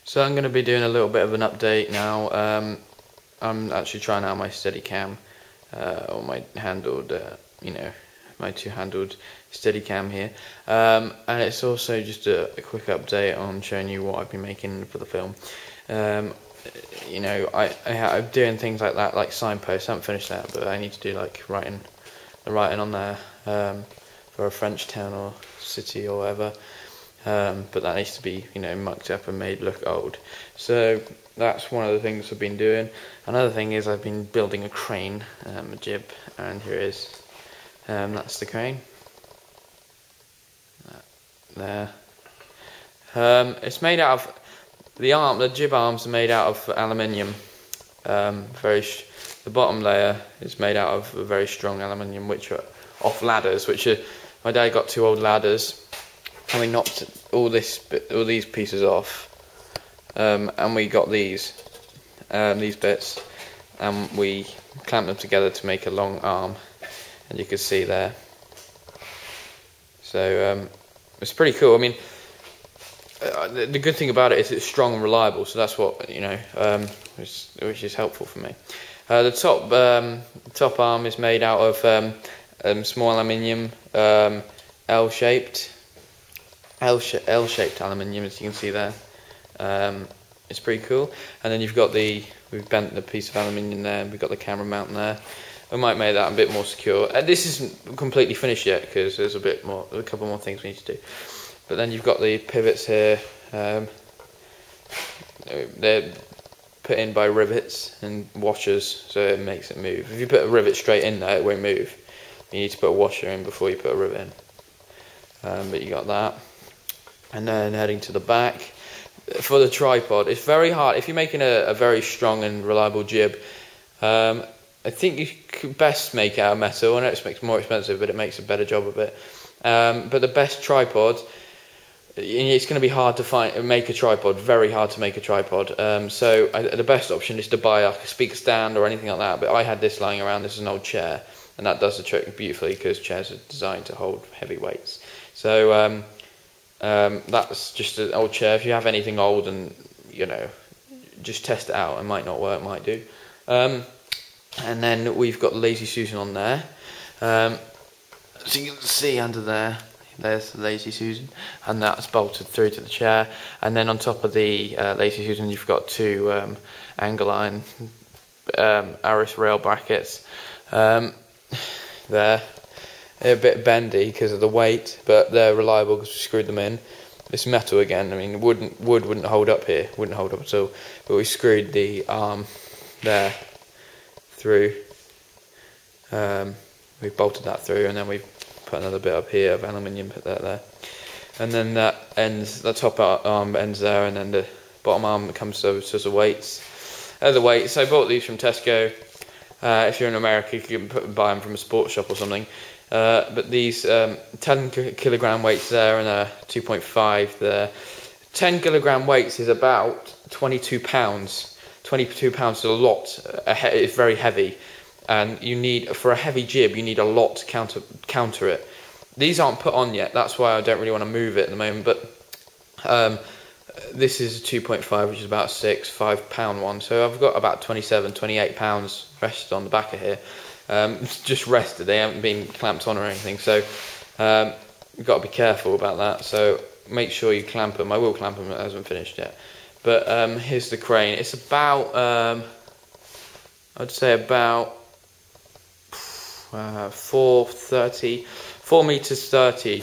So I'm going to be doing a little bit of an update now. I'm actually trying out my Steadicam, or my handled, my two-handled Steadicam here. And it's also just a quick update on showing you what I've been making for the film. I'm doing things like that, like signposts. I haven't finished that, but I need to do like the writing on there for a French town or city or whatever. But that needs to be, mucked up and made look old. So that's one of the things I've been doing. Another thing is I've been building a crane, a jib, and here it is. That's the crane. There. It's made out of the jib arms are made out of aluminium. The bottom layer is made out of a very strong aluminium, which are off ladders. My dad got 2 old ladders. And we knocked all these pieces off, and we got these bits, and we clamped them together to make a long arm, and you can see there. So it's pretty cool. I mean, the good thing about it is it's strong and reliable, so that's what which is helpful for me. The top arm is made out of small aluminium, L-shaped aluminium, as you can see there. It's pretty cool. And then we've bent the piece of aluminium there, and we've got the camera mount there. We might make that a bit more secure. This isn't completely finished yet because there's a couple more things we need to do. But then you've got the pivots here. They're put in by rivets and washers, so it makes it move. If you put a rivet straight in there, it won't move. You need to put a washer in before you put a rivet in. But you got that. And then heading to the back for the tripod, it's very hard if you're making a very strong and reliable jib. I think you could best make it out of metal. I know it's more expensive, but it makes a better job of it. But the best tripod, it's going to be hard to make a tripod. Very hard to make a tripod. So the best option is to buy like a speaker stand or anything like that. But I had this lying around. This is an old chair, and that does the trick beautifully because chairs are designed to hold heavy weights. So that's just an old chair. If you have anything old and just test it out, it might not work, might do. And then we've got the Lazy Susan on there. So you can see under there's the Lazy Susan, and that's bolted through to the chair. And then on top of the Lazy Susan, you've got 2 angle iron Aris rail brackets. There. They're a bit bendy because of the weight, but they're reliable because we screwed them in. It's metal again. I mean, wood wouldn't hold up here, wouldn't hold up at all. But we screwed the arm there through. We bolted that through, and then we put another bit up here of aluminium. Put that there, and then the top arm ends there, and then the bottom arm comes over to the weights. The weights. I bought these from Tesco. If you're in America, you can buy them from a sports shop or something. But these 10 kilogram weights there and a 2.5 there. 10 kilogram weights is about 22 pounds. 22 pounds is a lot. It's very heavy, and for a heavy jib you need a lot to counter it. These aren't put on yet. That's why I don't really want to move it at the moment. But this is a 2.5, which is about 5 pound one. So I've got about 28 pounds rested on the back of here. Just rested, they haven't been clamped on or anything, so you've got to be careful about that. So make sure you clamp them. I will clamp them, it hasn't finished yet. But here's the crane. It's about I'd say about 4 meters 30.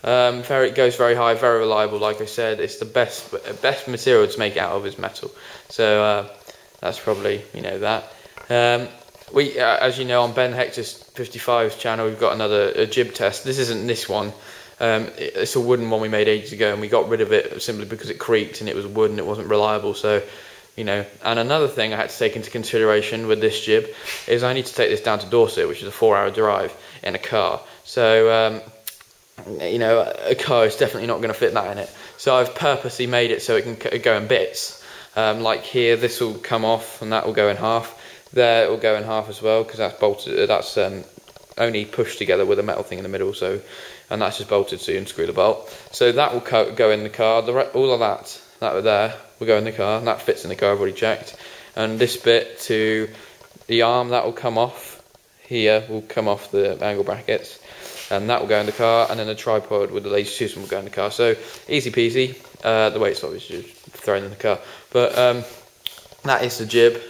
It goes very high, very reliable. Like I said, it's the best material to make it out of is metal. So that's probably that. We, as you know, on Ben Hector's 55's channel, we've got a jib test. This isn't this one. It's a wooden one we made ages ago, and we got rid of it simply because it creaked and it was wood and it wasn't reliable. So, And another thing I had to take into consideration with this jib is I need to take this down to Dorset, which is a 4-hour drive in a car. So, a car is definitely not going to fit that in it. So I've purposely made it so it can go in bits. Like here, this will come off and that will go in half. There it will go in half as well because that's bolted. That's only pushed together with a metal thing in the middle. And that's just bolted so you unscrew the bolt. So that will go in the car. All of that that there will go in the car, and that fits in the car, I've already checked. And this bit to the arm, that will come off here, will come off the angle brackets, and that will go in the car, and then the tripod with the laser system will go in the car. So easy peasy. The weight's obviously just thrown in the car, but that is the jib.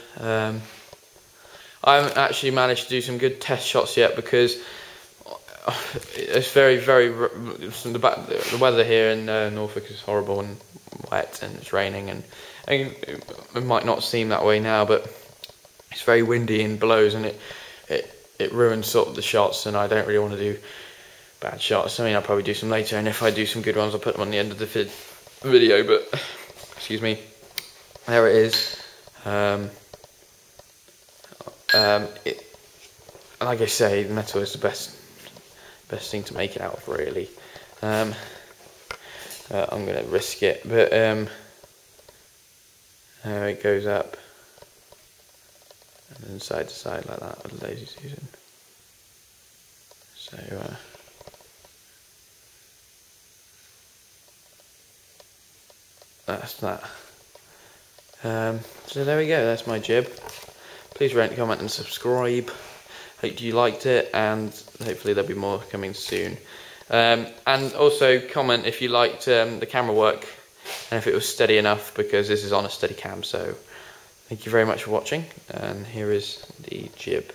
I haven't actually managed to do some good test shots yet because it's very the weather here in Norfolk is horrible and wet, and it's raining, and it might not seem that way now, but it's very windy and blows, and it ruins sort of the shots, and I don't really want to do bad shots. I mean, I'll probably do some later, and if I do some good ones, I'll put them on the end of the video, but excuse me, there it is. Like I say, the metal is the best thing to make it out of, really. I'm going to risk it, but there it goes up, and then side to side like that with the laser fusion. So that's that. So there we go, that's my jib. Please rate, comment and subscribe. Hope you liked it, and hopefully there'll be more coming soon. And also comment if you liked the camera work and if it was steady enough, because this is on a steady cam. So thank you very much for watching, and here is the jib.